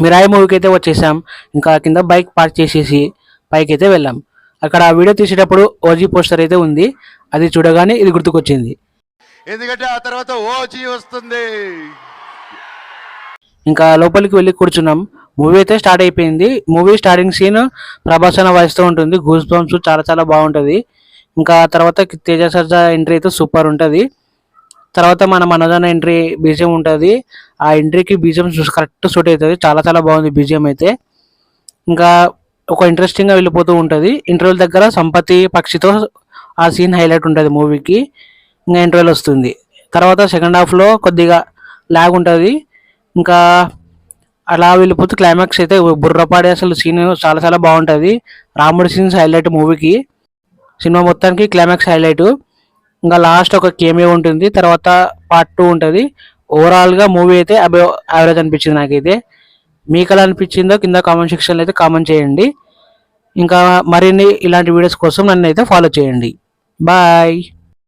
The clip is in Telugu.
మిరాయి మూవీకి అయితే వచ్చేసాం. ఇంకా కింద బైక్ పార్క్ చేసేసి పైకి అయితే వెళ్ళాం. అక్కడ ఆ వీడియో తీసేటప్పుడు ఓజీ పోస్టర్ అయితే ఉంది. అది చూడగానే ఇది గుర్తుకొచ్చింది. ఎందుకంటే ఆ తర్వాత ఓజీ వస్తుంది. ఇంకా లోపలికి వెళ్ళి కూర్చున్నాం. మూవీ అయితే స్టార్ట్ అయిపోయింది. మూవీ స్టార్టింగ్ సీన్ ప్రభాస్ అన్న వాయిస్తూ ఉంటుంది. గూస్ బంప్స్ చాలా చాలా బాగుంటుంది. ఇంకా తర్వాత తేజ సర్జా ఎంట్రీ అయితే సూపర్ ఉంటుంది. తర్వాత మన మనోజన ఎంట్రీ బీజియం ఉంటుంది. ఆ ఎంట్రీకి బీజియం కరెక్ట్ సూట్ అవుతుంది. చాలా చాలా బాగుంది బీజియం అయితే. ఇంకా ఒక ఇంట్రెస్టింగ్గా వెళ్ళిపోతూ ఉంటుంది. ఇంటర్వెల్ దగ్గర సంపతి పక్షితో ఆ సీన్ హైలైట్ ఉంటుంది మూవీకి. ఇంకా ఇంటర్వెల్ వస్తుంది. తర్వాత సెకండ్ హాఫ్లో కొద్దిగా లాగ్ ఉంటుంది. ఇంకా అలా వెళ్ళిపోతే క్లైమాక్స్ అయితే బుర్రపాడే అసలు సీన్ చాలా చాలా బాగుంటుంది. రాముడి సీన్స్ హైలైట్ మూవీకి. సినిమా మొత్తానికి క్లైమాక్స్ హైలైట్. ఇంకా లాస్ట్ ఒక కేమియో ఉంటుంది. తర్వాత పార్ట్ 2 ఉంటుంది. ఓవరాల్గా మూవీ అయితే యావరేజ్ అనిపించింది నాకైతే. మీకు ఎలా అనిపించిందో కింద కామెంట్ సెక్షన్లో అయితే కామెంట్ చేయండి. ఇంకా మరిన్ని ఇలాంటి వీడియోస్ కోసం నన్ను అయితే ఫాలో చేయండి. బాయ్.